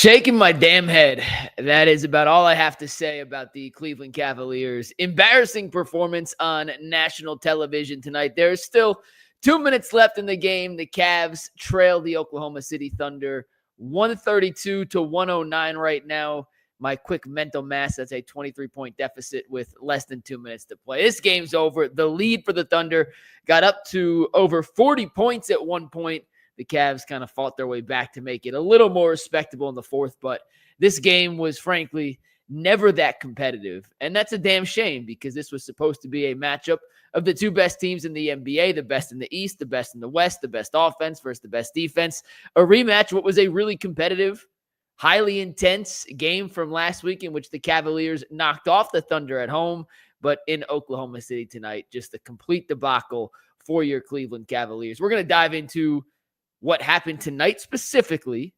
Shaking my damn head. That is about all I have to say about the Cleveland Cavaliers. Embarrassing performance on national television tonight. There's still 2 minutes left in the game. The Cavs trail the Oklahoma City Thunder 132 to 109 right now. My quick mental math, that's a 23-point deficit with less than 2 minutes to play. This game's over. The lead for the Thunder got up to over 40 points at one point. The Cavs kind of fought their way back to make it a little more respectable in the fourth, but this game was frankly never that competitive. And that's a damn shame because this was supposed to be a matchup of the two best teams in the NBA, the best in the East, the best in the West, the best offense versus the best defense. A rematch, what was a really competitive, highly intense game from last week in which the Cavaliers knocked off the Thunder at home, but in Oklahoma City tonight, just a complete debacle for your Cleveland Cavaliers. We're going to dive into what happened tonight specifically,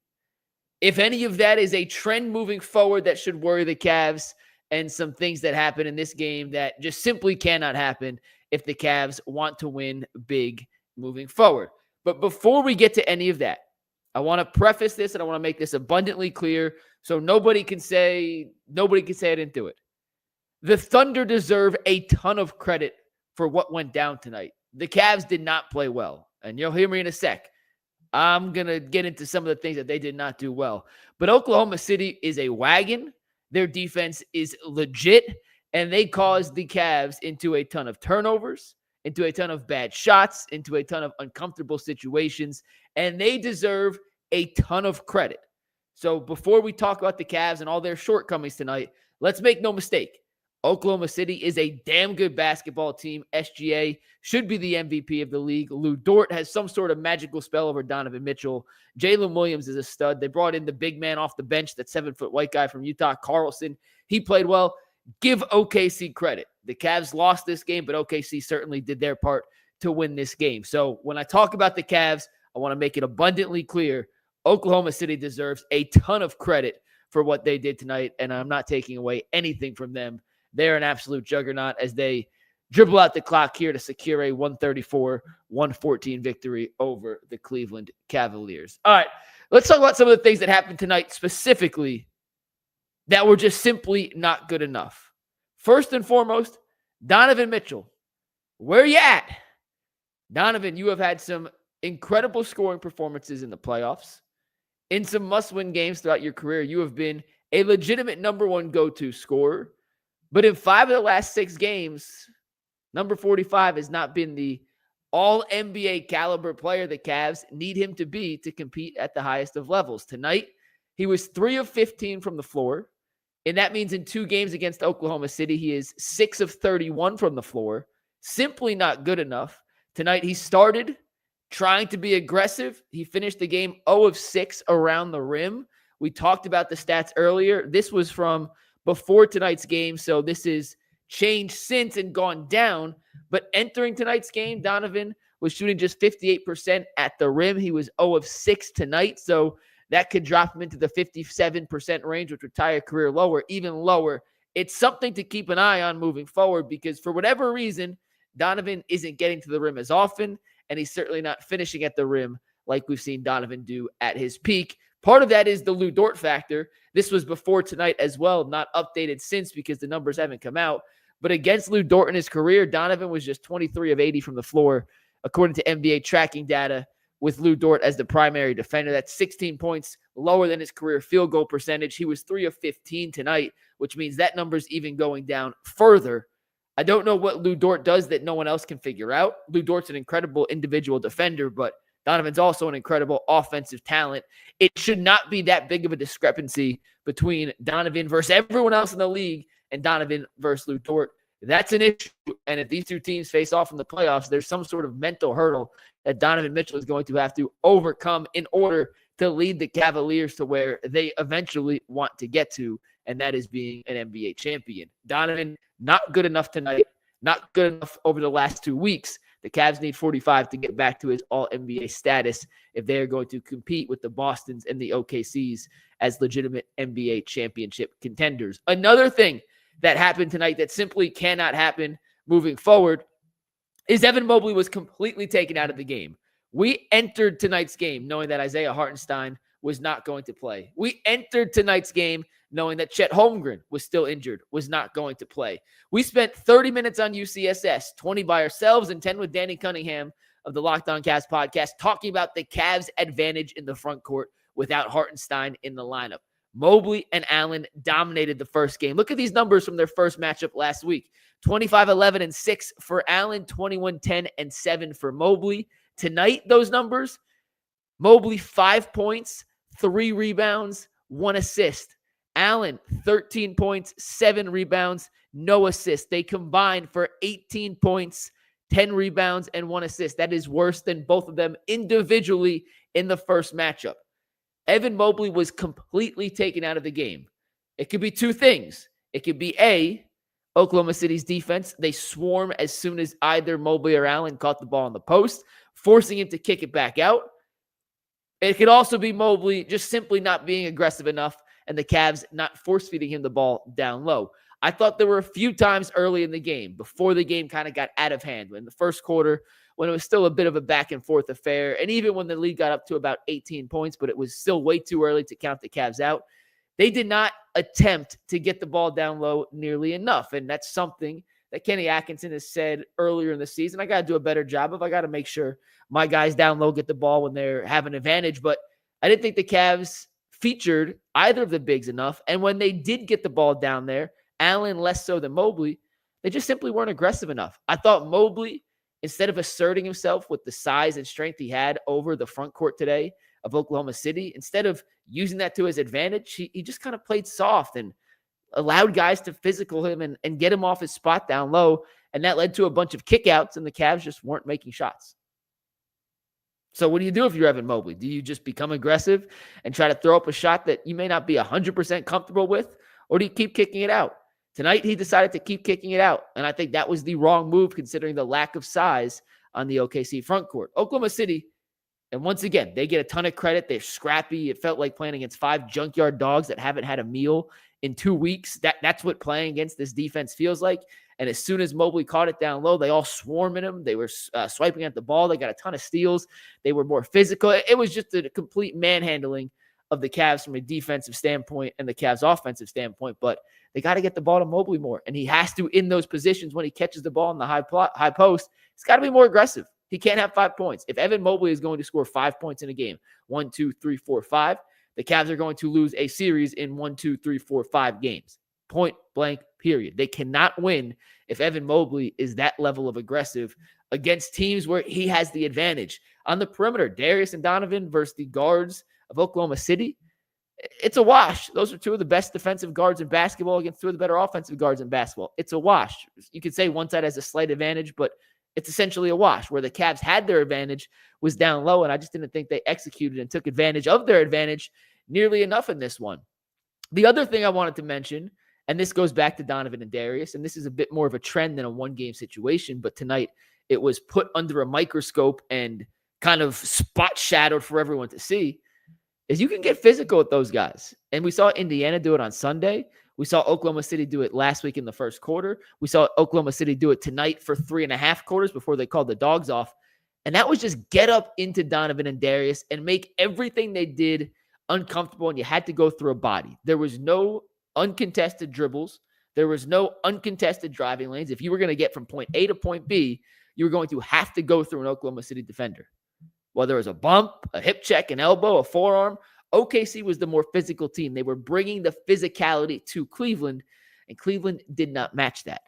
if any of that is a trend moving forward that should worry the Cavs, and some things that happen in this game that just simply cannot happen if the Cavs want to win big moving forward. But before we get to any of that, I want to preface this and I want to make this abundantly clear so nobody can say I didn't do it. The Thunder deserve a ton of credit for what went down tonight. The Cavs did not play well, and you'll hear me in a sec. I'm going to get into some of the things that they did not do well. But Oklahoma City is a wagon. Their defense is legit, and they caused the Cavs into a ton of turnovers, into a ton of bad shots, into a ton of uncomfortable situations, and they deserve a ton of credit. So before we talk about the Cavs and all their shortcomings tonight, let's make no mistake. Oklahoma City is a damn good basketball team. SGA should be the MVP of the league. Lou Dort has some sort of magical spell over Donovan Mitchell. Jalen Williams is a stud. They brought in the big man off the bench, that 7-foot white guy from Utah, Carlson. He played well. Give OKC credit. The Cavs lost this game, but OKC certainly did their part to win this game. So when I talk about the Cavs, I want to make it abundantly clear. Oklahoma City deserves a ton of credit for what they did tonight, and I'm not taking away anything from them. They're an absolute juggernaut as they dribble out the clock here to secure a 134-114 victory over the Cleveland Cavaliers. All right, let's talk about some of the things that happened tonight specifically that were just simply not good enough. First and foremost, Donovan Mitchell. Where you at? Donovan, you have had some incredible scoring performances in the playoffs. In some must-win games throughout your career, you have been a legitimate number one go-to scorer. But in 5 of the last 6 games, number 45 has not been the all-NBA caliber player the Cavs need him to be to compete at the highest of levels. Tonight, he was 3 of 15 from the floor, and that means in 2 games against Oklahoma City, he is 6 of 31 from the floor. Simply not good enough. Tonight, he started trying to be aggressive. He finished the game 0 of 6 around the rim. We talked about the stats earlier. This was from before tonight's game, so this is changed since and gone down. But entering tonight's game, Donovan was shooting just 58% at the rim. He was 0 of 6 tonight, so that could drop him into the 57% range, which would tie a career lower, even lower. It's something to keep an eye on moving forward because for whatever reason, Donovan isn't getting to the rim as often, and he's certainly not finishing at the rim like we've seen Donovan do at his peak. Part of that is the Lou Dort factor. This was before tonight as well, not updated since because the numbers haven't come out. But against Lou Dort in his career, Donovan was just 23 of 80 from the floor, according to NBA tracking data, with Lou Dort as the primary defender. That's 16 points lower than his career field goal percentage. He was 3 of 15 tonight, which means that number's even going down further. I don't know what Lou Dort does that no one else can figure out. Lou Dort's an incredible individual defender, but Donovan's also an incredible offensive talent. It should not be that big of a discrepancy between Donovan versus everyone else in the league and Donovan versus Lou Dort. That's an issue. And if these two teams face off in the playoffs, there's some sort of mental hurdle that Donovan Mitchell is going to have to overcome in order to lead the Cavaliers to where they eventually want to get to, and that is being an NBA champion. Donovan, not good enough tonight, not good enough over the last 2 weeks. The Cavs need 45 to get back to his all-NBA status if they are going to compete with the Bostons and the OKCs as legitimate NBA championship contenders. Another thing that happened tonight that simply cannot happen moving forward is Evan Mobley was completely taken out of the game. We entered tonight's game knowing that Isaiah Hartenstein was not going to play. We entered tonight's game knowing that Chet Holmgren was still injured, was not going to play. We spent 30 minutes on UCSS, 20 by ourselves and 10 with Danny Cunningham of the Locked On Cavs podcast, talking about the Cavs' advantage in the front court without Hartenstein in the lineup. Mobley and Allen dominated the first game. Look at these numbers from their first matchup last week. 25-11-6 for Allen, 21-10-7 for Mobley. Tonight, those numbers, Mobley 5 points, 3 rebounds, 1 assist. Allen, 13 points, 7 rebounds, no assist. They combined for 18 points, 10 rebounds, and 1 assist. That is worse than both of them individually in the first matchup. Evan Mobley was completely taken out of the game. It could be two things. It could be A, Oklahoma City's defense. They swarm as soon as either Mobley or Allen caught the ball on the post, forcing him to kick it back out. It could also be Mobley just simply not being aggressive enough and the Cavs not force-feeding him the ball down low. I thought there were a few times early in the game, before the game kind of got out of hand, in the first quarter, when it was still a bit of a back-and-forth affair, and even when the lead got up to about 18 points, but it was still way too early to count the Cavs out. They did not attempt to get the ball down low nearly enough, and that's something that Kenny Atkinson has said earlier in the season. I got to do a better job of. I got to make sure my guys down low get the ball when they're having an advantage, but I didn't think the Cavs featured either of the bigs enough, and when they did get the ball down there, Allen less so than Mobley, they just simply weren't aggressive enough. I thought Mobley, instead of asserting himself with the size and strength he had over the front court today of Oklahoma City, instead of using that to his advantage, he just kind of played soft and allowed guys to physical him and get him off his spot down low. And that led to a bunch of kickouts, and the Cavs just weren't making shots. So what do you do if you're Evan Mobley? Do you just become aggressive and try to throw up a shot that you may not be 100% comfortable with? Or do you keep kicking it out? Tonight, he decided to keep kicking it out. And I think that was the wrong move considering the lack of size on the OKC front court. Oklahoma City, and once again, they get a ton of credit. They're scrappy. It felt like playing against 5 junkyard dogs that haven't had a meal in 2 weeks. That's what playing against this defense feels like. And as soon as Mobley caught it down low, they all swarming him. They were swiping at the ball. They got a ton of steals. They were more physical. It was just a complete manhandling of the Cavs from a defensive standpoint and the Cavs offensive standpoint. But they got to get the ball to Mobley more. And he has to, in those positions when he catches the ball in the high post, he's got to be more aggressive. He can't have 5 points. If Evan Mobley is going to score 5 points in a game, 1, 2, 3, 4, 5, the Cavs are going to lose a series in 1, 2, 3, 4, 5 games. Point blank, period. They cannot win if Evan Mobley is that level of aggressive against teams where he has the advantage. On the perimeter, Darius and Donovan versus the guards of Oklahoma City, it's a wash. Those are 2 of the best defensive guards in basketball against 2 of the better offensive guards in basketball. It's a wash. You could say one side has a slight advantage, but it's essentially a wash. Where the Cavs had their advantage was down low, and I just didn't think they executed and took advantage of their advantage nearly enough in this one. The other thing I wanted to mention, and this goes back to Donovan and Darius, and this is a bit more of a trend than a one-game situation, but tonight it was put under a microscope and kind of spot shadowed for everyone to see, is you can get physical with those guys. And we saw Indiana do it on Sunday. We saw Oklahoma City do it last week in the first quarter. We saw Oklahoma City do it tonight for 3.5 quarters before they called the dogs off. And that was just get up into Donovan and Darius and make everything they did uncomfortable, and you had to go through a body. There was no uncontested dribbles. There was no uncontested driving lanes. If you were going to get from point A to point B, you were going to have to go through an Oklahoma City defender. Whether it was a bump, a hip check, an elbow, a forearm, OKC was the more physical team. They were bringing the physicality to Cleveland, and Cleveland did not match that.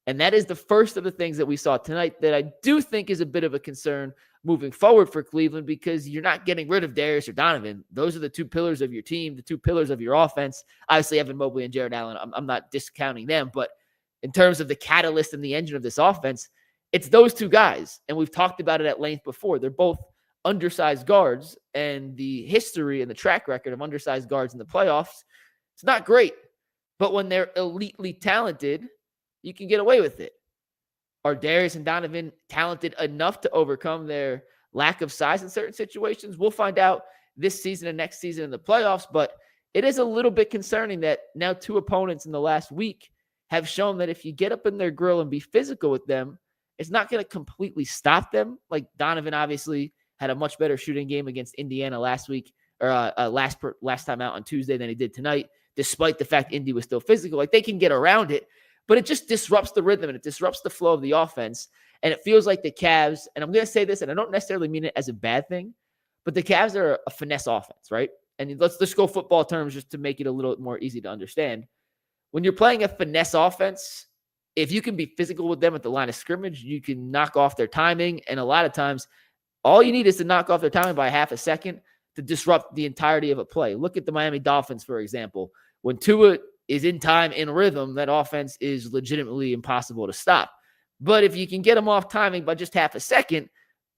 And that is the first of the things that we saw tonight that I do think is a bit of a concern moving forward for Cleveland, because you're not getting rid of Darius or Donovan. Those are the 2 pillars of your team, the 2 pillars of your offense. Obviously, Evan Mobley and Jared Allen, I'm not discounting them, but in terms of the catalyst and the engine of this offense, it's those 2 guys. And we've talked about it at length before. They're both undersized guards, and the history and the track record of undersized guards in the playoffs, it's not great. But when they're elitely talented, you can get away with it. Are Darius and Donovan talented enough to overcome their lack of size in certain situations? We'll find out this season and next season in the playoffs, but it is a little bit concerning that now 2 opponents in the last week have shown that if you get up in their grill and be physical with them, it's not going to completely stop them. Like Donovan obviously had a much better shooting game against Indiana last week last time out on Tuesday than he did tonight, despite the fact Indy was still physical. Like, they can get around it, but it just disrupts the rhythm and it disrupts the flow of the offense. And it feels like the Cavs, and I'm going to say this, and I don't necessarily mean it as a bad thing, but the Cavs are a finesse offense, right? And let's go football terms just to make it a little more easy to understand. When you're playing a finesse offense, if you can be physical with them at the line of scrimmage, you can knock off their timing. And a lot of times, all you need is to knock off their timing by half a second to disrupt the entirety of a play. Look at the Miami Dolphins, for example. When Tua is in time, in rhythm, that offense is legitimately impossible to stop. But if you can get them off timing by just half a second,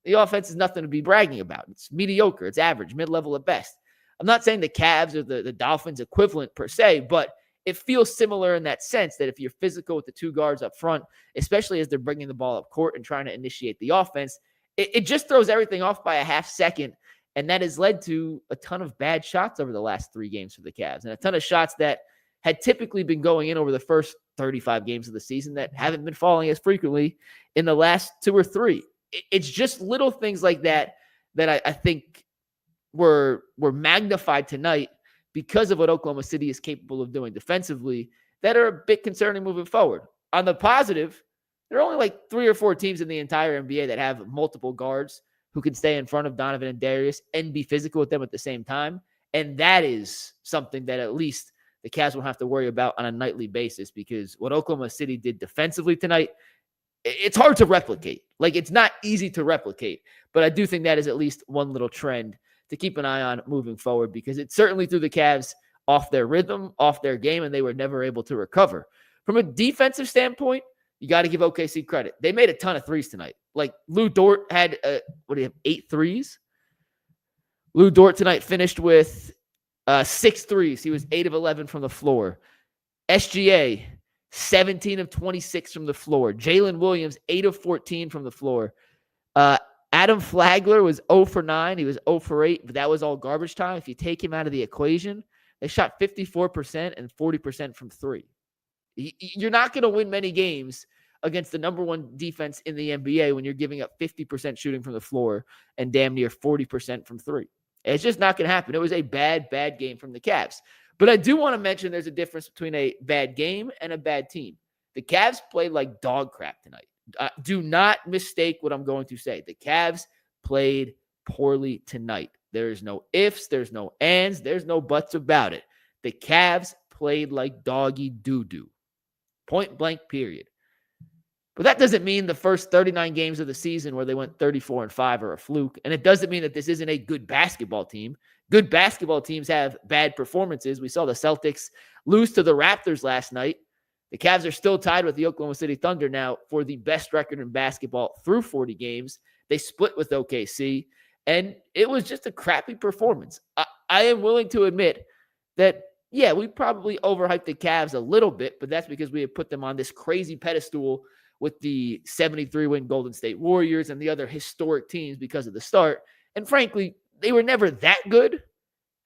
the offense is nothing to be bragging about. It's mediocre. It's average, mid-level at best. I'm not saying the Cavs are the Dolphins equivalent per se, but it feels similar in that sense that if you're physical with the two guards up front, especially as they're bringing the ball up court and trying to initiate the offense, it just throws everything off by a half second. And that has led to a ton of bad shots over the last 3 games for the Cavs, and a ton of shots that had typically been going in over the first 35 games of the season that haven't been falling as frequently in the last 2 or 3. It's just little things like that I think were magnified tonight because of what Oklahoma City is capable of doing defensively that are a bit concerning moving forward. On the positive, there are only like 3 or 4 teams in the entire NBA that have multiple guards who can stay in front of Donovan and Darius and be physical with them at the same time. And that is something that at least the Cavs won't have to worry about on a nightly basis, because what Oklahoma City did defensively tonight, it's hard to replicate. Like, it's not easy to replicate, but I do think that is at least one little trend to keep an eye on moving forward, because it certainly threw the Cavs off their rhythm, off their game, and they were never able to recover. From a defensive standpoint, you got to give OKC credit. They made a ton of threes tonight. Like, Lou Dort had, 8 threes? Lou Dort tonight finished with 6 threes. He was 8 of 11 from the floor. SGA, 17 of 26 from the floor. Jalen Williams, 8 of 14 from the floor. Adam Flagler was 0 for 9. He was 0 for 8, but that was all garbage time. If you take him out of the equation, they shot 54% and 40% from 3. You're not going to win many games against the number 1 defense in the NBA when you're giving up 50% shooting from the floor and damn near 40% from 3. It's just not going to happen. It was a bad game from the Cavs. But I do want to mention there's a difference between a bad game and a bad team. The Cavs played like dog crap tonight. Do not mistake what I'm going to say. The Cavs played poorly tonight. There's no ifs, there's no ands, there's no buts about it. The Cavs played like doggy doo-doo. Point blank, period. But that doesn't mean the first 39 games of the season where they went 34-5 are a fluke. And it doesn't mean that this isn't a good basketball team. Good basketball teams have bad performances. We saw the Celtics lose to the Raptors last night. The Cavs are still tied with the Oklahoma City Thunder now for the best record in basketball through 40 games. They split with OKC, and it was just a crappy performance. I am willing to admit that, yeah, we probably overhyped the Cavs a little bit, but that's because we had put them on this crazy pedestal with the 73-win Golden State Warriors and the other historic teams because of the start. And frankly, they were never that good.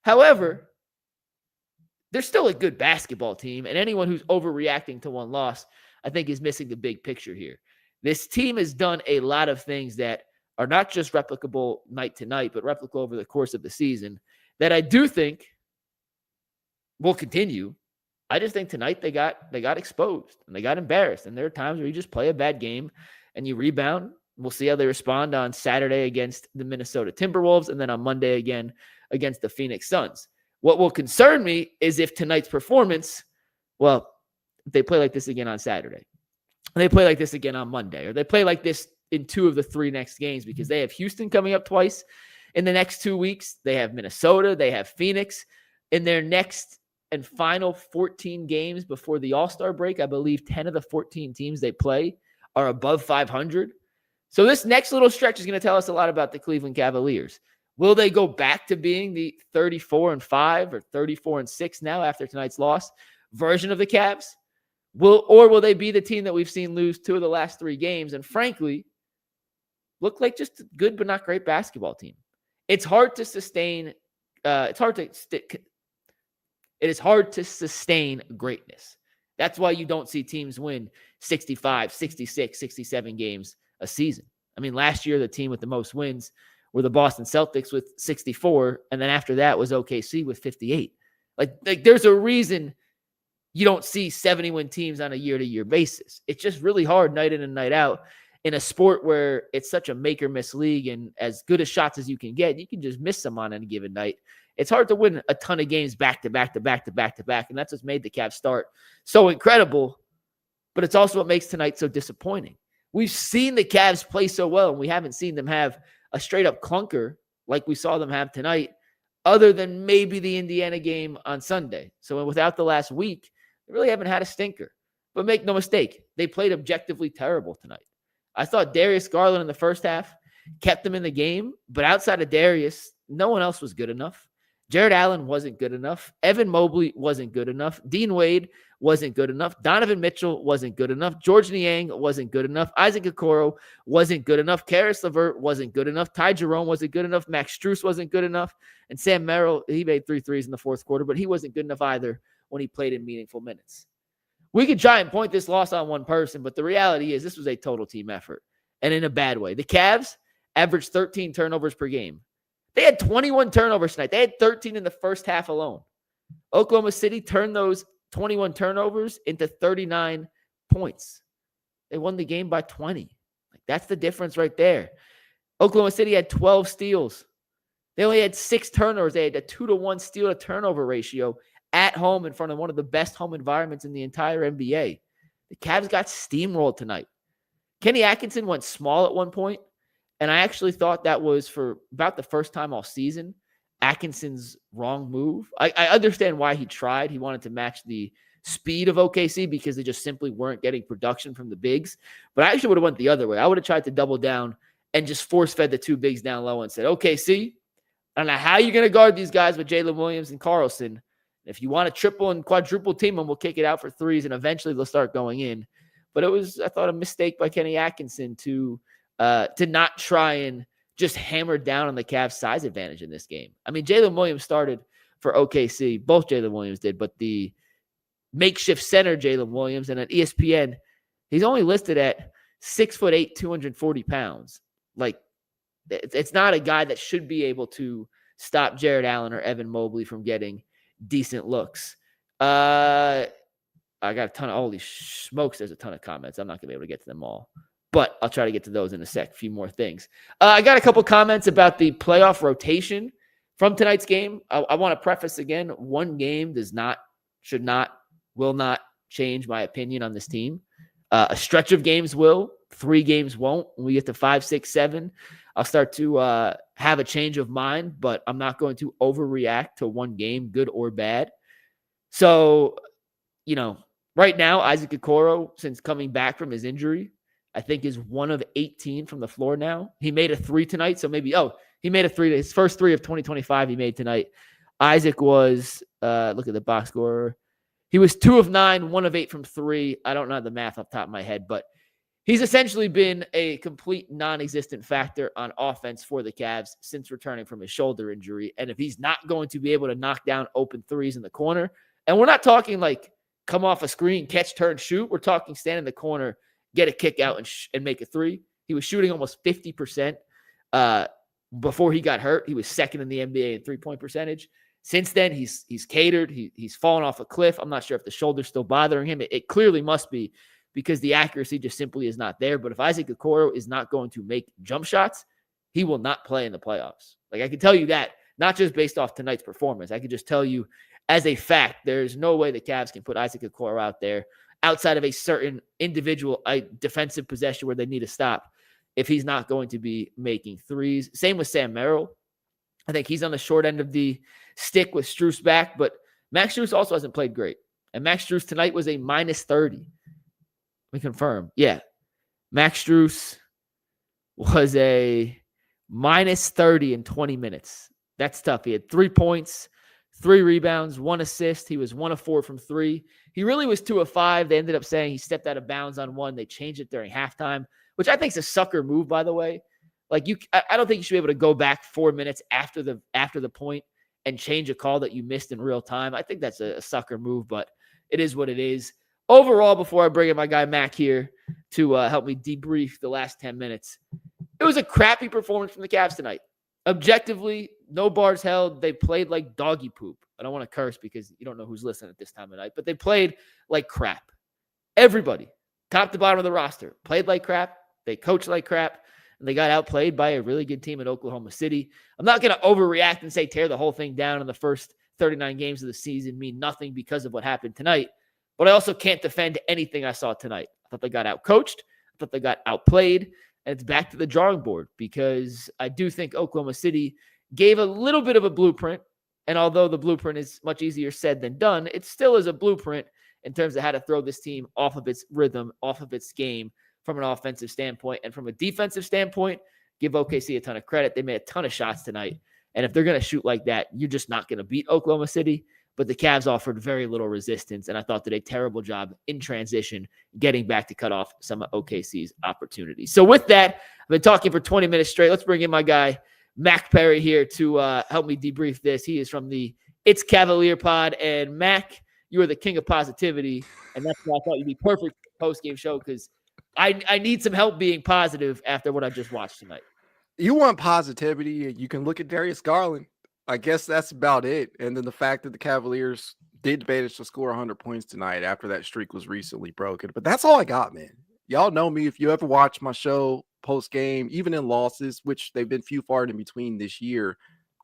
However, they're still a good basketball team, and anyone who's overreacting to one loss, I think, is missing the big picture here. This team has done a lot of things that are not just replicable night to night, but replicable over the course of the season that I do think will continue. I just think tonight they got exposed and they got embarrassed. And there are times where you just play a bad game and you rebound. We'll see how they respond on Saturday against the Minnesota Timberwolves and then on Monday again against the Phoenix Suns. What will concern me is if tonight's performance, well, if they play like this again on Saturday, they play like this again on Monday, or they play like this in 2 of the 3 next games, because they have Houston coming up twice in the next 2 weeks. They have Minnesota. They have Phoenix in their next and final 14 games before the All-Star break. I believe 10 of the 14 teams they play are above 500. So this next little stretch is going to tell us a lot about the Cleveland Cavaliers. Will they go back to being the 34-5 or 34-6 now after tonight's loss version of the Cavs? Or will they be the team that we've seen lose 2 of the last 3 games and frankly look like just a good but not great basketball team? It's hard to sustain. It is hard to sustain greatness. That's why you don't see teams win 65, 66, 67 games a season. I mean, last year, the team with the most wins were the Boston Celtics with 64, and then after that was OKC with 58. Like there's a reason you don't see 70-win teams on a year-to-year basis. It's just really hard night in and night out in a sport where it's such a make-or-miss league, and as good as shots as you can get, you can just miss some on any given night. It's hard to win a ton of games back-to-back, and that's what's made the Cavs start so incredible, but it's also what makes tonight so disappointing. We've seen the Cavs play so well, and we haven't seen them have a straight-up clunker like we saw them have tonight, other than maybe the Indiana game on Sunday. So without the last week, they really haven't had a stinker. But make no mistake, they played objectively terrible tonight. I thought Darius Garland in the first half kept them in the game, but outside of Darius, no one else was good enough. Jared Allen wasn't good enough. Evan Mobley wasn't good enough. Dean Wade wasn't good enough. Donovan Mitchell wasn't good enough. George Niang wasn't good enough. Isaac Okoro wasn't good enough. Karis LeVert wasn't good enough. Ty Jerome wasn't good enough. Max Strus wasn't good enough. And Sam Merrill, he made 3 threes in the fourth quarter, but he wasn't good enough either when he played in meaningful minutes. We could try and point this loss on one person, but the reality is this was a total team effort, and in a bad way. The Cavs averaged 13 turnovers per game. They had 21 turnovers tonight. They had 13 in the first half alone. Oklahoma City turned those 21 turnovers into 39 points. They won the game by 20. Like, that's the difference right there. Oklahoma City had 12 steals. They only had 6 turnovers. They had a 2-to-1 steal to turnover ratio at home in front of one of the best home environments in the entire NBA. The Cavs got steamrolled tonight. Kenny Atkinson went small at one point, and I actually thought that was for about the first time all season Atkinson's wrong move. I understand why he tried. He wanted to match the speed of OKC because they just simply weren't getting production from the bigs. But I actually would have went the other way. I would have tried to double down and just force-fed the 2 bigs down low and said, OKC, I don't know how you're going to guard these guys with Jalen Williams and Carlson. If you want to triple and quadruple team them, we'll kick it out for threes, and eventually they'll start going in. But it was, I thought, a mistake by Kenny Atkinson to not try and just hammer down on the Cavs' size advantage in this game. I mean, Jalen Williams started for OKC. Both Jalen Williams did, but the makeshift center, Jalen Williams, and at ESPN, he's only listed at 6'8", 240 pounds. Like, it's not a guy that should be able to stop Jared Allen or Evan Mobley from getting decent looks. I got a ton of, holy smokes, there's a ton of comments. I'm not going to be able to get to them all, but I'll try to get to those in a sec. A few more things. I got a couple comments about the playoff rotation from tonight's game. I want to preface again, one game will not change my opinion on this team. A stretch of games will, 3 games won't. When we get to 5, 6, 7, I'll start to have a change of mind, but I'm not going to overreact to one game, good or bad. So, right now, Isaac Okoro, since coming back from his injury, I think is 1 of 18 from the floor now. He made a 3 tonight, so maybe, he made a 3. His first 3 of 2025 he made tonight. Isaac was, look at the box score. He was 2 of 9, 1 of 8 from 3. I don't know the math off the top of my head, but he's essentially been a complete non-existent factor on offense for the Cavs since returning from his shoulder injury. And if he's not going to be able to knock down open threes in the corner, and we're not talking like come off a screen, catch, turn, shoot. We're talking stand in the corner, get a kick out and make a 3. He was shooting almost 50% before he got hurt. He was second in the NBA in 3-point percentage. Since then, he's catered. He's fallen off a cliff. I'm not sure if the shoulder's still bothering him. It clearly must be, because the accuracy just simply is not there. But if Isaac Okoro is not going to make jump shots, he will not play in the playoffs. Like, I can tell you that, not just based off tonight's performance. I can just tell you as a fact, there's no way the Cavs can put Isaac Okoro out there outside of a certain individual defensive possession where they need to stop if he's not going to be making threes. Same with Sam Merrill. I think he's on the short end of the stick with Strus back, but Max Strus also hasn't played great. And Max Strus tonight was a minus 30. Let me confirm. Yeah. Max Strus was a minus 30 in 20 minutes. That's tough. He had 3 points, 3 rebounds, 1 assist. He was 1 of 4 from 3. He really was 2 of 5. They ended up saying he stepped out of bounds on 1. They changed it during halftime, which I think is a sucker move, by the way. Like, I don't think you should be able to go back 4 minutes after the point and change a call that you missed in real time. I think that's a sucker move, but it is what it is. Overall, before I bring in my guy Mack here to help me debrief the last 10 minutes, it was a crappy performance from the Cavs tonight. Objectively, no bars held. They played like doggy poop. I don't want to curse because you don't know who's listening at this time of night, but they played like crap. Everybody, top to bottom of the roster, played like crap. They coached like crap, and they got outplayed by a really good team in Oklahoma City. I'm not going to overreact and say tear the whole thing down in the first 39 games of the season, mean nothing because of what happened tonight. But I also can't defend anything I saw tonight. I thought they got outcoached. I thought they got outplayed. And it's back to the drawing board because I do think Oklahoma City gave a little bit of a blueprint. And although the blueprint is much easier said than done, it still is a blueprint in terms of how to throw this team off of its rhythm, off of its game from an offensive standpoint. And from a defensive standpoint, give OKC a ton of credit. They made a ton of shots tonight. And if they're going to shoot like that, you're just not going to beat Oklahoma City. But the Cavs offered very little resistance, and I thought did a terrible job in transition getting back to cut off some of OKC's opportunities. So with that, I've been talking for 20 minutes straight. Let's bring in my guy, Mack Perry, here to help me debrief this. He is from the It's Cavalier pod, and Mack, you are the king of positivity, and that's why I thought you'd be perfect for the post-game show because I need some help being positive after what I just watched tonight. You want positivity, you can look at Darius Garland. I guess that's about it. And then the fact that the Cavaliers did manage to score 100 points tonight after that streak was recently broken. But that's all I got, man. Y'all know me. If you ever watch my show post-game, even in losses, which they've been few far in between this year,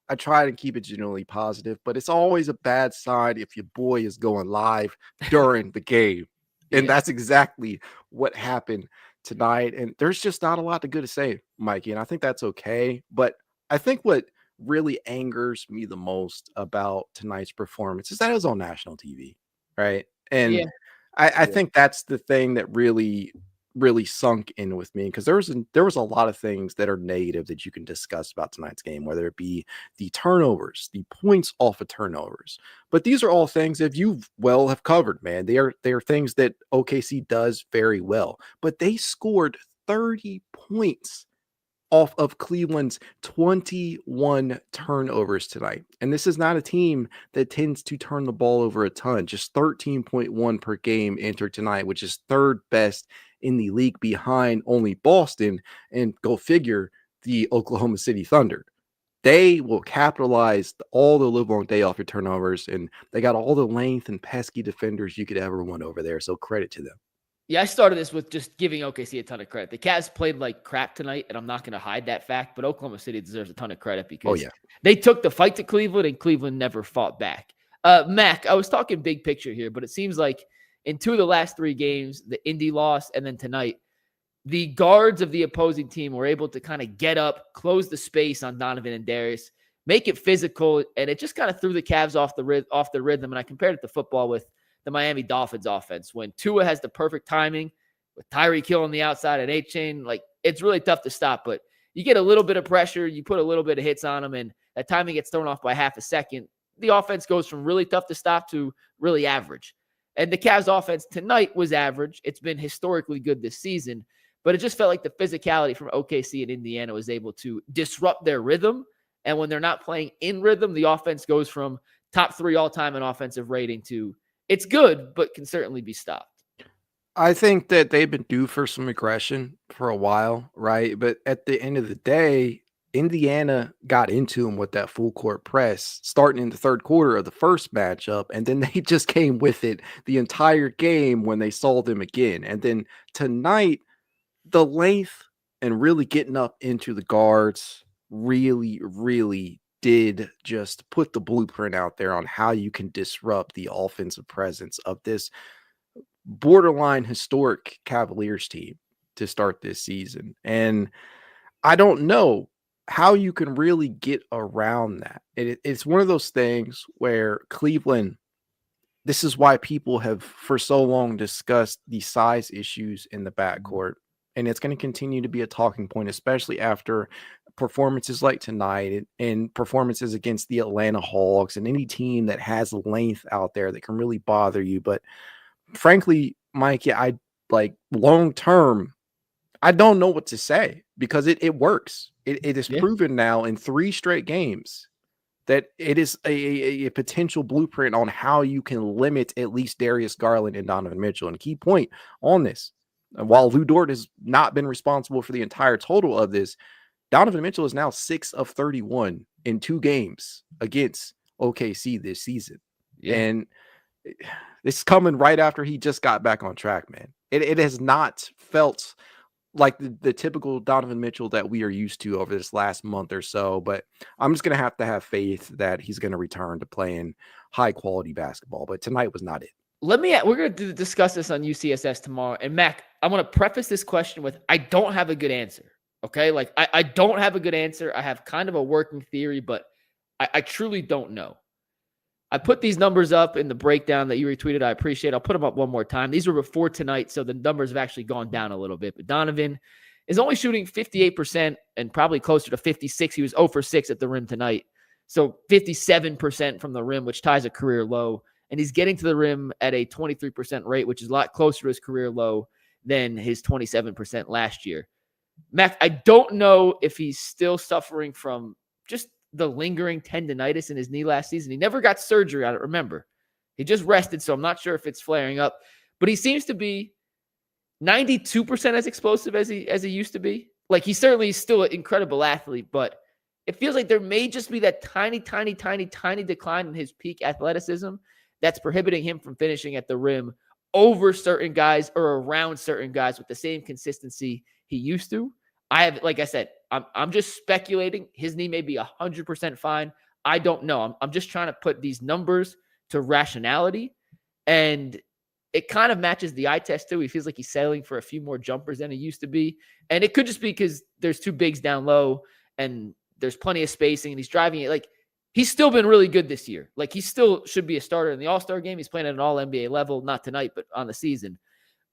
I try to keep it generally positive. But it's always a bad sign if your boy is going live during the game. And that's exactly what happened tonight. And there's just not a lot of good to say, Mikey. And I think that's okay. But I think what really angers me the most about tonight's performance is that it was on national TV, right? And I think that's the thing that really sunk in with me because there was a lot of things that are negative that you can discuss about tonight's game, whether it be the turnovers, the points off of turnovers. But these are all things that you have covered, man. They are things that OKC does very well. But they scored 30 points off of Cleveland's 21 turnovers tonight. And this is not a team that tends to turn the ball over a ton, just 13.1 per game entered tonight, which is third best in the league behind only Boston and go figure the Oklahoma City Thunder. They will capitalize all the live long day off your turnovers, and they got all the length and pesky defenders you could ever want over there. So credit to them. Yeah, I started this with just giving OKC a ton of credit. The Cavs played like crap tonight, and I'm not going to hide that fact, but Oklahoma City deserves a ton of credit because they took the fight to Cleveland, and Cleveland never fought back. Mac, I was talking big picture here, but it seems like in 2 of the last 3 games, the Indy loss and then tonight, the guards of the opposing team were able to kind of get up, close the space on Donovan and Darius, make it physical, and it just kind of threw the Cavs off the rhythm. And I compared it to football with the Miami Dolphins offense. When Tua has the perfect timing with Tyreek Hill on the outside and A-Chain, like it's really tough to stop, but you get a little bit of pressure, you put a little bit of hits on them, and that timing gets thrown off by half a second. The offense goes from really tough to stop to really average. And the Cavs offense tonight was average. It's been historically good this season, but it just felt like the physicality from OKC and Indiana was able to disrupt their rhythm. And when they're not playing in rhythm, the offense goes from top 3 all-time in offensive rating to it's good, but can certainly be stopped. I think that they've been due for some aggression for a while, right? But at the end of the day, Indiana got into them with that full court press starting in the third quarter of the first matchup, and then they just came with it the entire game when they saw them again. And then tonight, the length and really getting up into the guards really did just put the blueprint out there on how you can disrupt the offensive presence of this borderline historic Cavaliers team to start this season. And I don't know how you can really get around that. It's one of those things where Cleveland, this is why people have for so long discussed the size issues in the backcourt. And it's going to continue to be a talking point, especially after performances like tonight and performances against the Atlanta Hawks and any team that has length out there that can really bother you. But frankly, Mike, I like long term, I don't know what to say because it works. It is proven now in 3 straight games that it is a potential blueprint on how you can limit at least Darius Garland and Donovan Mitchell. And key point on this, while Lou Dort has not been responsible for the entire total of this, Donovan Mitchell is now 6 of 31 in 2 games against OKC this season. Yeah. And this is coming right after he just got back on track, man. It has not felt like the typical Donovan Mitchell that we are used to over this last month or so. But I'm just going to have faith that he's going to return to playing high quality basketball. But tonight was not it. We're going to discuss this on UCSS tomorrow. And Mac, I want to preface this question with, I don't have a good answer. Okay. Like I don't have a good answer. I have kind of a working theory, but I truly don't know. I put these numbers up in the breakdown that you retweeted. I appreciate it. I'll put them up one more time. These were before tonight, so the numbers have actually gone down a little bit. But Donovan is only shooting 58% and probably closer to 56. He was 0 for 6 at the rim tonight. So 57% from the rim, which ties a career low. And he's getting to the rim at a 23% rate, which is a lot closer to his career low than his 27% last year. Mac, I don't know if he's still suffering from just the lingering tendonitis in his knee last season. He never got surgery on it, remember. He just rested, so I'm not sure if it's flaring up. But he seems to be 92% as explosive as he used to be. Like, he certainly is still an incredible athlete, but it feels like there may just be that tiny decline in his peak athleticism that's prohibiting him from finishing at the rim over certain guys or around certain guys with the same consistency he used to. Like I said, I'm just speculating. His knee may be 100% fine. I don't know. I'm just trying to put these numbers to rationality, and it kind of matches the eye test too. He feels like he's settling for a few more jumpers than he used to be, and it could just be because there's 2 bigs down low and there's plenty of spacing, and he's driving it. Like, he's still been really good this year. Like, he still should be a starter in the All-Star game. He's playing at an All-NBA level, not tonight, but on the season.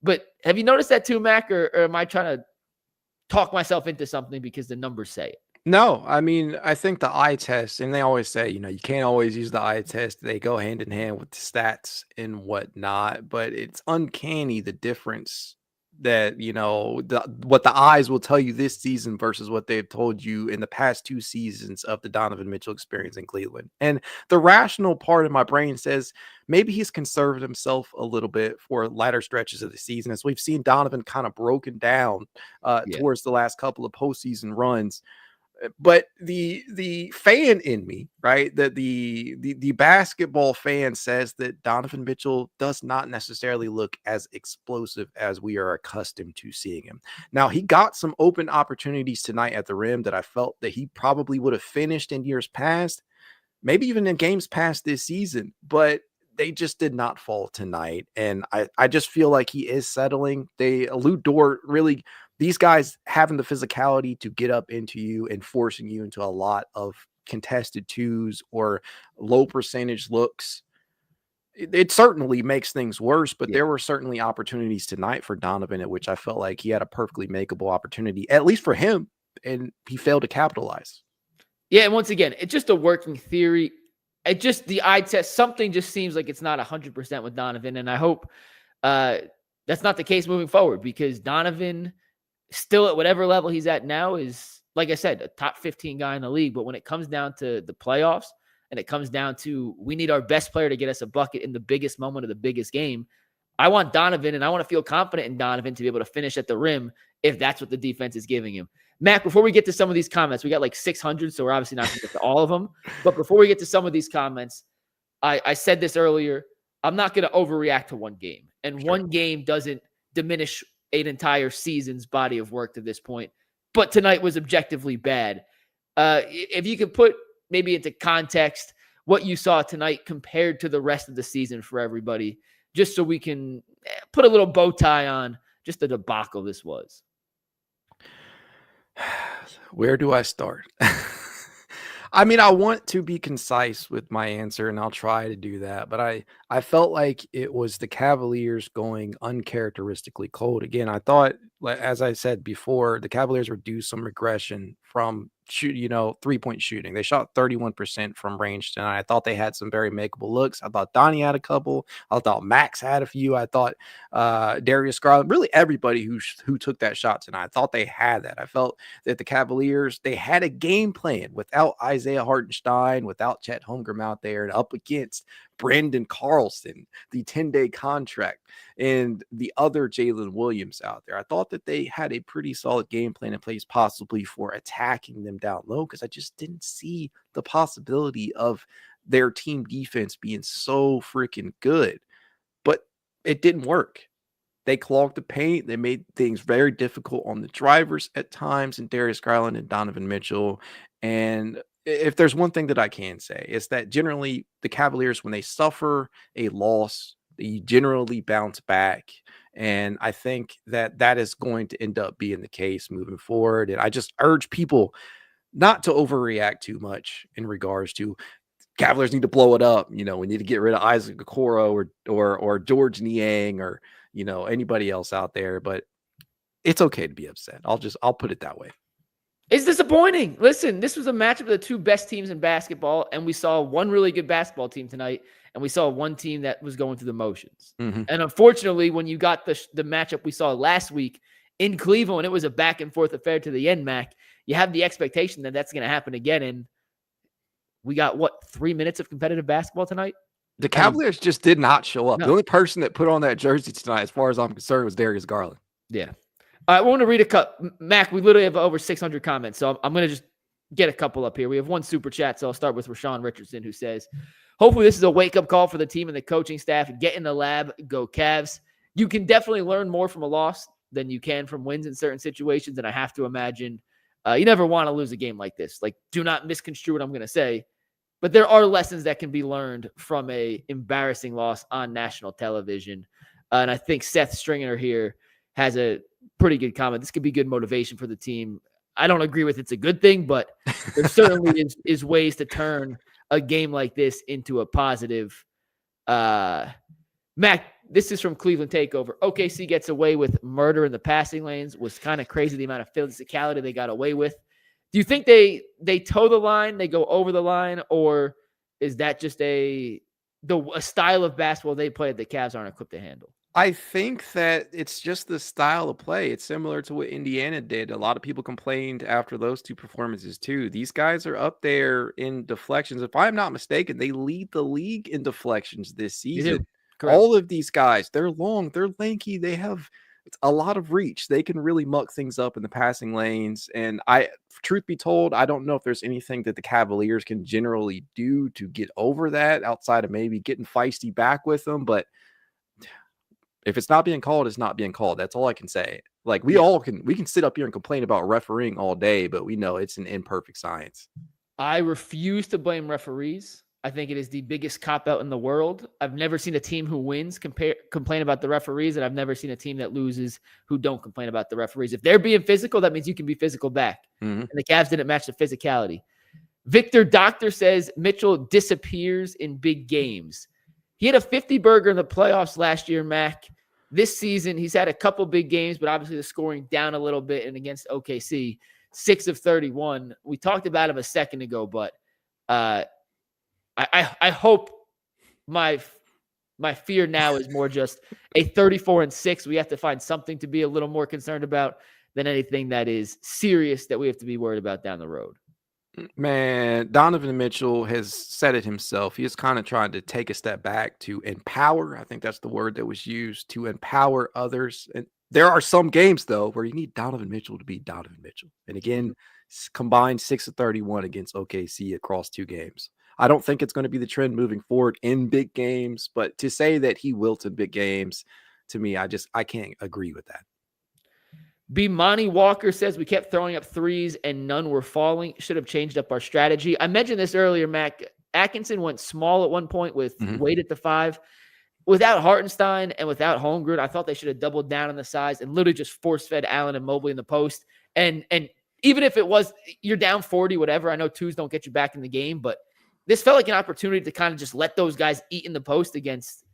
But have you noticed that too, Mac, or am I trying to talk myself into something because the numbers say it? No, I mean, I think the eye test, and they always say, you can't always use the eye test. They go hand in hand with the stats and whatnot, but it's uncanny the difference that, what the eyes will tell you this season versus what they've told you in the past 2 seasons of the Donovan Mitchell experience in Cleveland. And the rational part of my brain says maybe he's conserved himself a little bit for latter stretches of the season, as we've seen Donovan kind of broken down towards the last couple of postseason runs. But the fan in me, right, that the basketball fan says that Donovan Mitchell does not necessarily look as explosive as we are accustomed to seeing him. Now, he got some open opportunities tonight at the rim that I felt that he probably would have finished in years past, maybe even in games past this season, but they just did not fall tonight. And I just feel like he is settling. Lou Dort really, these guys having the physicality to get up into you and forcing you into a lot of contested 2s or low percentage looks. It certainly makes things worse, but there were certainly opportunities tonight for Donovan at which I felt like he had a perfectly makeable opportunity, at least for him, and he failed to capitalize. Yeah, and once again, it's just a working theory. It just, the eye test, something just seems like it's not 100% with Donovan, and I hope that's not the case moving forward, because Donovan, still at whatever level he's at now, is, like I said, a top 15 guy in the league. But when it comes down to the playoffs and it comes down to we need our best player to get us a bucket in the biggest moment of the biggest game, I want Donovan, and I want to feel confident in Donovan to be able to finish at the rim if that's what the defense is giving him. Mac, before we get to some of these comments, we got like 600, so we're obviously not going to get to all of them. But before we get to some of these comments, I said this earlier, I'm not going to overreact to one game. And one game doesn't diminish an entire season's body of work to this point. But tonight was objectively bad. If you could put maybe into context what you saw tonight compared to the rest of the season for everybody, just so we can put a little bow tie on just the debacle this was. Where do I start? I mean, I want to be concise with my answer, and I'll try to do that. But I felt like it was the Cavaliers going uncharacteristically cold. Again, I thought, as I said before, the Cavaliers were due some regression from three-point shooting. They shot 31% from range tonight. I thought they had some very makeable looks. I thought Donnie had a couple. I thought Max had a few. I thought Darius Garland, really everybody who took that shot tonight, I thought they had that. I felt that the Cavaliers, they had a game plan without Isaiah Hartenstein, without Chet Holmgren out there, and up against Brandon Carlson, the 10-day contract, and the other Jalen Williams out there. I thought that they had a pretty solid game plan in place, possibly for attacking them down low, because I just didn't see the possibility of their team defense being so freaking good. But it didn't work. They clogged the paint. They made things very difficult on the drivers at times, and Darius Garland and Donovan Mitchell. And if there's one thing that I can say, it's that generally the Cavaliers, when they suffer a loss, they generally bounce back. And I think that that is going to end up being the case moving forward. And I just urge people not to overreact too much in regards to Cavaliers need to blow it up. We need to get rid of Isaac Okoro or George Niang or anybody else out there. But it's okay to be upset. I'll put it that way. It's disappointing. Listen, this was a matchup of the two best teams in basketball, and we saw one really good basketball team tonight, and we saw one team that was going through the motions. Mm-hmm. And unfortunately, when you got the matchup we saw last week in Cleveland, it was a back-and-forth affair to the end, Mac. You have the expectation that that's going to happen again, and we got, 3 minutes of competitive basketball tonight? The Cavaliers just did not show up. No. The only person that put on that jersey tonight, as far as I'm concerned, was Darius Garland. Yeah. I want to read a couple. Mac, we literally have over 600 comments, so I'm going to just get a couple up here. We have one super chat, so I'll start with Rashawn Richardson, who says, hopefully this is a wake-up call for the team and the coaching staff. Get in the lab, go Cavs. You can definitely learn more from a loss than you can from wins in certain situations, and I have to imagine you never want to lose a game like this. Like, do not misconstrue what I'm going to say, but there are lessons that can be learned from a embarrassing loss on national television, and I think Seth Stringer here has a pretty good comment. This could be good motivation for the team. I don't agree with it's a good thing, but there certainly is ways to turn a game like this into a positive. Mac, this is from Cleveland Takeover. OKC gets away with murder in the passing lanes. Was kind of crazy the amount of physicality they got away with. Do you think they toe the line, they go over the line, or is that just a style of basketball they play that the Cavs aren't equipped to handle? I think that it's just the style of play. It's similar to what Indiana did. A lot of people complained after those two performances too. These guys are up there in deflections. If I'm not mistaken, they lead the league in deflections this season. All of these guys, they're long, they're lanky, they have a lot of reach. They can really muck things up in the passing lanes. And truth be told, I don't know if there's anything that the Cavaliers can generally do to get over that outside of maybe getting feisty back with them. But if it's not being called, it's not being called. That's all I can say. Like we can sit up here and complain about refereeing all day, but we know it's an imperfect science. I refuse to blame referees. I think it is the biggest cop-out in the world. I've never seen a team who wins complain about the referees, and I've never seen a team that loses who don't complain about the referees. If they're being physical, that means you can be physical back. Mm-hmm. And the Cavs didn't match the physicality. Victor Doctor says Mitchell disappears in big games. He had a 50-burger in the playoffs last year, Mac. This season, he's had a couple big games, but obviously the scoring down a little bit. And against OKC, 6 of 31. We talked about him a second ago, but I hope my fear now is more just a 34-6. We have to find something to be a little more concerned about than anything that is serious that we have to be worried about down the road. Man, Donovan Mitchell has said it himself. He is kind of trying to take a step back to empower. I think that's the word that was used, to empower others. And there are some games, though, where you need Donovan Mitchell to be Donovan Mitchell. And again, combined 6 of 31 against OKC across 2 games. I don't think it's going to be the trend moving forward in big games, but to say that he wilts in big games, to me, I can't agree with that. Monty Walker says we kept throwing up threes and none were falling. Should have changed up our strategy. I mentioned this earlier, Mac. Atkinson went small at one point with Wade at the 5. Without Hartenstein and without Holmgren, I thought they should have doubled down on the size and literally just force-fed Allen and Mobley in the post. And even if it was you're down 40, whatever, I know twos don't get you back in the game, but this felt like an opportunity to kind of just let those guys eat in the post against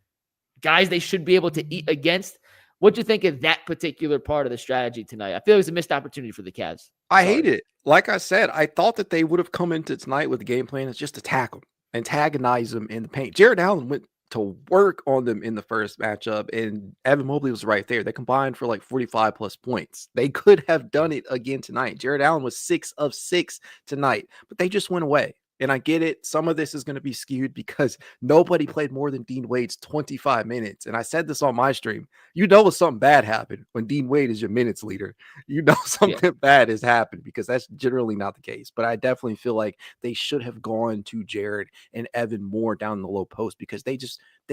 guys they should be able to eat against. What do you think of that particular part of the strategy tonight? I feel it was a missed opportunity for the Cavs. I hate it. Like I said, I thought that they would have come into tonight with the game plan is just attack them, antagonize them in the paint. Jared Allen went to work on them in the first matchup, and Evan Mobley was right there. They combined for like 45 plus points. They could have done it again tonight. Jared Allen was 6 of 6 tonight, but they just went away. And I get it. Some of this is going to be skewed because nobody played more than Dean Wade's 25 minutes. And I said this on my stream. You know something bad happened when Dean Wade is your minutes leader. You know something bad has happened because that's generally not the case. But I definitely feel like they should have gone to Jared and Evan more down the low post because they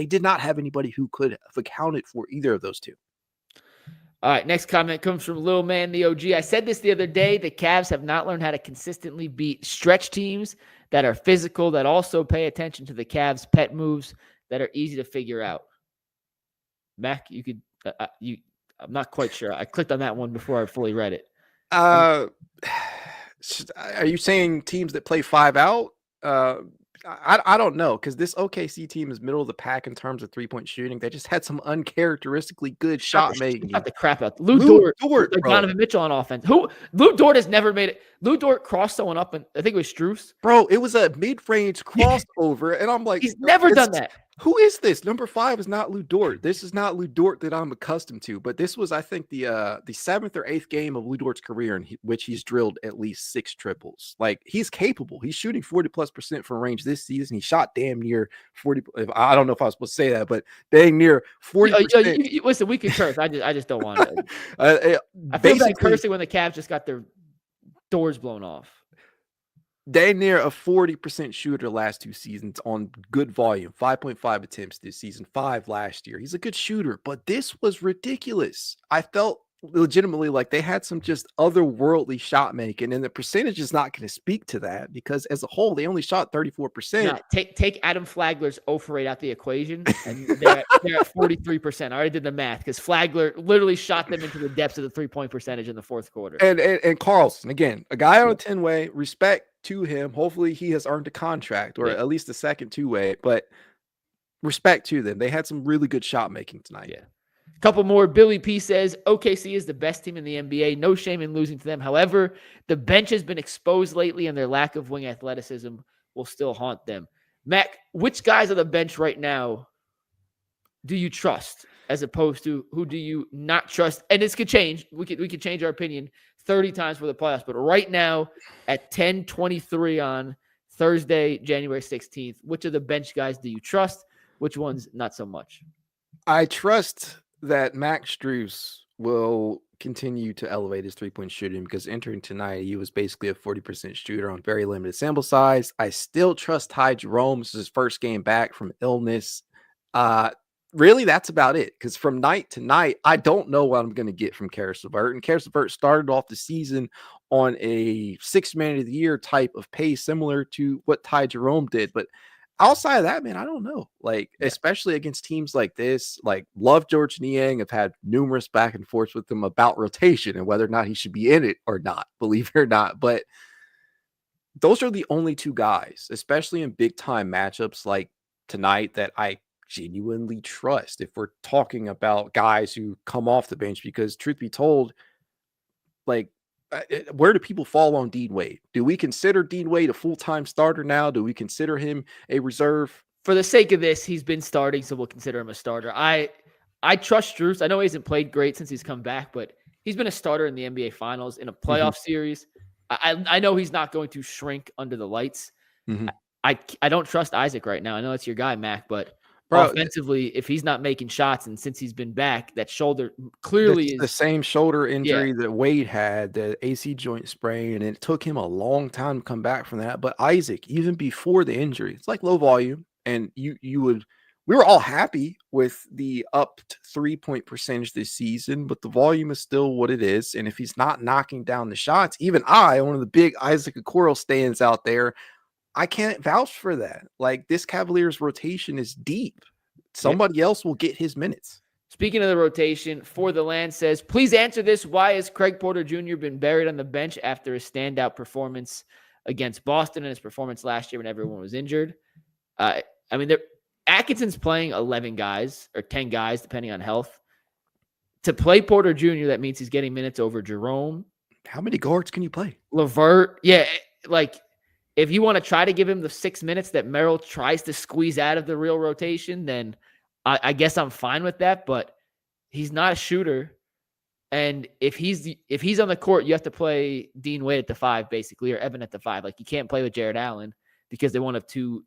did not have anybody who could have accounted for either of those two. All right, next comment comes from Lil Man, the OG. I said this the other day. The Cavs have not learned how to consistently beat stretch teams that are physical, that also pay attention to the Cavs' pet moves that are easy to figure out. Mac, you could, I'm not quite sure. I clicked on that one before I fully read it. Are you saying teams that play 5 out? I don't know, because this OKC team is middle of the pack in terms of 3-point shooting. They just had some uncharacteristically good shot making. Got the crap out. Lou Dort, Donovan Mitchell on offense. Lou Dort has never made it. Lou Dort crossed someone up, and I think it was Strus. Bro, it was a mid-range crossover, and I'm like, he's never done that. Who is this? Number 5 is not Lou Dort. This is not Lou Dort that I'm accustomed to. But this was, I think, the 7th or 8th game of Lou Dort's career in which he's drilled at least 6 triples. Like, he's capable. He's shooting 40+% from range this season. He shot damn near 40. I don't know if I was supposed to say that, but dang near 40%. Listen, we can curse. I just don't want to. I feel bad cursing when the Cavs just got their doors blown off. Dang near a 40% shooter last 2 seasons on good volume. 5.5 attempts this season, 5 last year. He's a good shooter, but this was ridiculous. I felt legitimately like they had some just otherworldly shot making, and the percentage is not going to speak to that because as a whole, they only shot 34%. Nah, take Adam Flagler's 0 for 8 out the equation, and they're at 43%. I already did the math because Flagler literally shot them into the depths of the 3-point percentage in the 4th quarter. And Carlson, again, a guy on a 10-way, respect to him. Hopefully he has earned a contract or at least a second 2-way, but respect to them. They had some really good shot making tonight. Yeah. Couple more. Billy P says OKC is the best team in the NBA. No shame in losing to them. However, the bench has been exposed lately, and their lack of wing athleticism will still haunt them. Mac, which guys on the bench right now do you trust, as opposed to who do you not trust? And this could change. We could change our opinion 30 times for the playoffs. But right now, at 10:23 on Thursday, January 16th, which of the bench guys do you trust? Which ones not so much? I trust that Max Strus will continue to elevate his 3-point shooting because entering tonight, he was basically a 40% shooter on very limited sample size. I still trust Ty Jerome. This is his first game back from illness. Really, that's about it. Because from night to night, I don't know what I'm going to get from Karis LeVert. And Karis LeVert started off the season on a 6th man of the year type of pace, similar to what Ty Jerome did. But outside of that, man, I don't know. Like, especially against teams like this, like love George Niang. I've had numerous back and forths with him about rotation and whether or not he should be in it or not, believe it or not. But those are the only 2 guys, especially in big time matchups like tonight, that I genuinely trust if we're talking about guys who come off the bench. Because truth be told, like, where do people fall on Dean Wade? Do we consider Dean Wade a full-time starter now? Do we consider him a reserve? For the sake of this, he's been starting, so we'll consider him a starter. I trust Strus. I know he hasn't played great since he's come back, but he's been a starter in the NBA Finals in a playoff series. I know he's not going to shrink under the lights. I don't trust Isaac right now. I know it's your guy, Mac, but offensively, if he's not making shots, and since he's been back, that shoulder clearly is the same shoulder injury that Wade had, the AC joint sprain, and it took him a long time to come back from that. But Isaac, even before the injury, it's like low volume, and we were all happy with the upped 3-point percentage this season, but the volume is still what it is. And if he's not knocking down the shots, even one of the big Isaac Okoro stands out there, I can't vouch for that. Like, this Cavaliers rotation is deep. Somebody else will get his minutes. Speaking of the rotation, For the Land says, please answer this. Why has Craig Porter Jr. been buried on the bench after his standout performance against Boston and his performance last year when everyone was injured? Atkinson's playing 11 guys or 10 guys, depending on health. To play Porter Jr., that means he's getting minutes over Jerome. How many guards can you play? LeVert. Yeah, like, if you want to try to give him the 6 minutes that Merrill tries to squeeze out of the real rotation, then I guess I'm fine with that. But he's not a shooter, and if he's on the court, you have to play Dean Wade at the 5, basically, or Evan at the 5. Like, you can't play with Jared Allen because they won't have two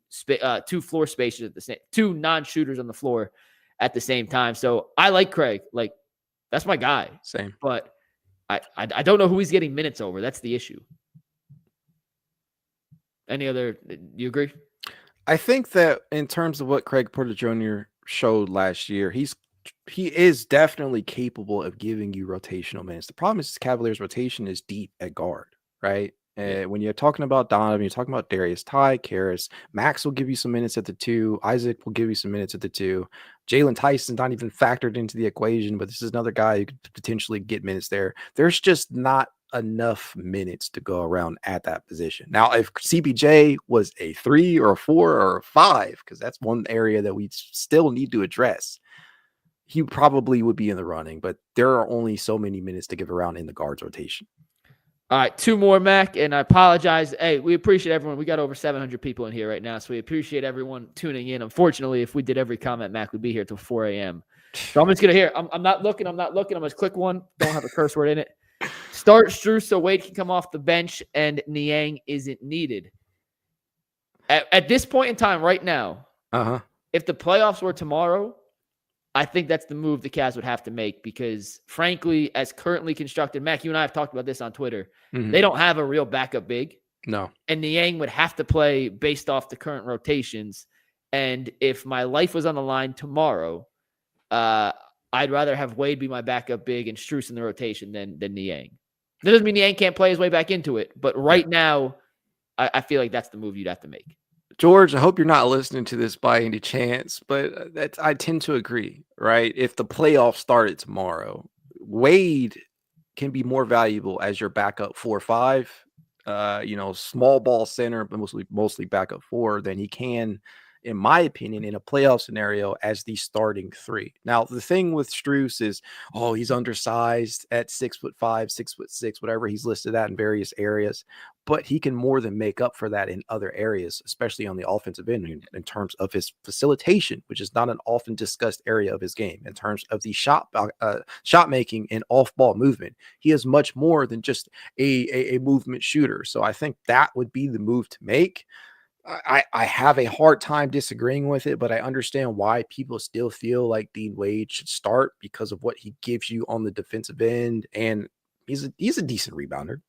floor spaces at the same, two non-shooters on the floor at the same time. So I like Craig. Like, that's my guy. Same. But I don't know who he's getting minutes over. That's the issue. You agree? I think that in terms of what Craig Porter Jr. showed last year, he is definitely capable of giving you rotational minutes. The problem is Cavaliers rotation is deep at guard, right? And when you're talking about Donovan, you're talking about Darius, Ty, Karras, Max will give you some minutes at the 2. Isaac will give you some minutes at the 2. Jalen Tyson's not even factored into the equation, but this is another guy who could potentially get minutes there. There's just not enough minutes to go around at that position. Now, if CPJ was a 3 or a 4 or a 5, because that's one area that we still need to address, he probably would be in the running, but there are only so many minutes to give around in the guards rotation. All right, 2 more, Mac, and I apologize. Hey, we appreciate everyone. We got over 700 people in here right now, so we appreciate everyone tuning in. Unfortunately, if we did every comment, Mac, we'd be here till 4 a.m. So I'm just going to hear. I'm not looking. I'm going to click one. Don't have a curse word in it. Start Strus so Wade can come off the bench and Niang isn't needed. At this point in time right now, if the playoffs were tomorrow, I think that's the move the Cavs would have to make because, frankly, as currently constructed, Mac, you and I have talked about this on Twitter. They don't have a real backup big. No. And Niang would have to play based off the current rotations. And if my life was on the line tomorrow, I'd rather have Wade be my backup big and Strus in the rotation than Niang. That doesn't mean Niang can't play his way back into it. But right now, I feel like that's the move you'd have to make. George, I hope you're not listening to this by any chance, but I tend to agree, right? If the playoffs started tomorrow, Wade can be more valuable as your backup 4-5, small ball center, but mostly backup 4 than he can, in my opinion, in a playoff scenario as the starting 3. Now, the thing with Strus is, he's undersized at 6'5", 6'6", whatever he's listed at in various areas, but he can more than make up for that in other areas, especially on the offensive end in terms of his facilitation, which is not an often discussed area of his game. In terms of the shot making and off-ball movement, he is much more than just a movement shooter. So I think that would be the move to make. I have a hard time disagreeing with it, but I understand why people still feel like Dean Wade should start because of what he gives you on the defensive end, and he's a decent rebounder.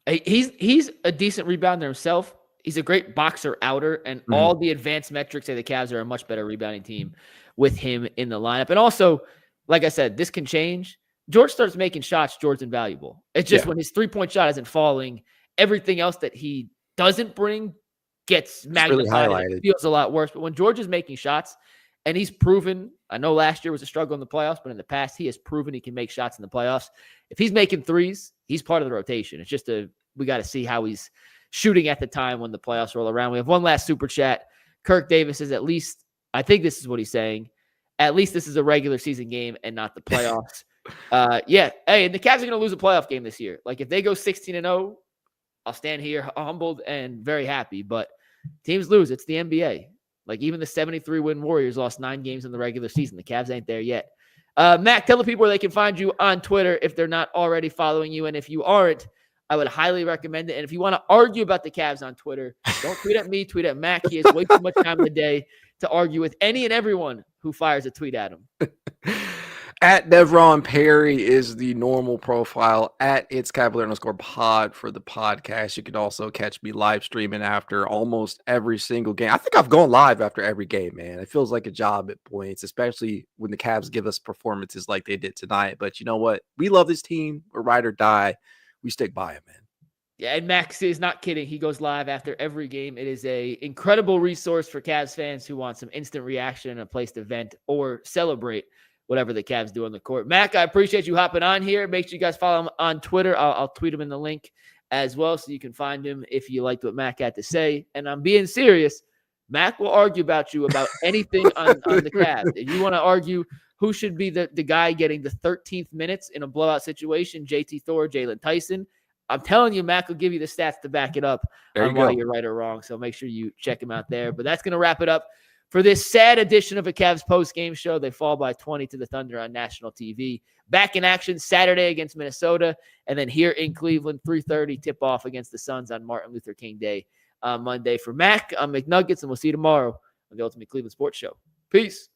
He's a decent rebounder himself. He's a great boxer outer, and all the advanced metrics say the Cavs are a much better rebounding team with him in the lineup. And also, like I said, this can change. George starts making shots, George's invaluable. It's just when his three-point shot isn't falling, everything else that he doesn't bring gets magnified. Really, it feels a lot worse. But when George is making shots, and he's proven, I know last year was a struggle in the playoffs, but in the past, he has proven he can make shots in the playoffs. If he's making threes, he's part of the rotation. It's just we got to see how he's shooting at the time when the playoffs roll around. We have one last super chat. Kirk Davis is at least, I think this is what he's saying, at least this is a regular season game and not the playoffs. Hey, and the Cavs are going to lose a playoff game this year. Like if they go 16-0, I'll stand here humbled and very happy, but teams lose. It's the NBA. Like even the 73-win Warriors lost 9 games in the regular season. The Cavs ain't there yet. Mac, tell the people where they can find you on Twitter if they're not already following you. And if you aren't, I would highly recommend it. And if you want to argue about the Cavs on Twitter, don't tweet at me, tweet at Mac. He has way too much time in the day to argue with any and everyone who fires a tweet at him. At Devron Perry is the normal profile. At It's Cavalier_pod for the podcast. You can also catch me live streaming after almost every single game. I think I've gone live after every game, man. It feels like a job at points, especially when the Cavs give us performances like they did tonight. But you know what? We love this team. We're ride or die. We stick by it, man. Yeah, and Max is not kidding. He goes live after every game. It is a incredible resource for Cavs fans who want some instant reaction and a place to vent or celebrate whatever the Cavs do on the court. Mac, I appreciate you hopping on here. Make sure you guys follow him on Twitter. I'll tweet him in the link as well so you can find him if you liked what Mac had to say. And I'm being serious. Mac will argue about you about anything on the Cavs. If you want to argue who should be the guy getting the 13th minutes in a blowout situation, JT Thor, Jalen Tyson, I'm telling you, Mac will give you the stats to back it up on why you're right or wrong. So make sure you check him out there. But that's going to wrap it up for this sad edition of a Cavs post-game show. They fall by 20 to the Thunder on national TV. Back in action Saturday against Minnesota, and then here in Cleveland, 3:30 tip-off against the Suns on Martin Luther King Day Monday. For Mac, I'm McNuggets, and we'll see you tomorrow on the Ultimate Cleveland Sports Show. Peace.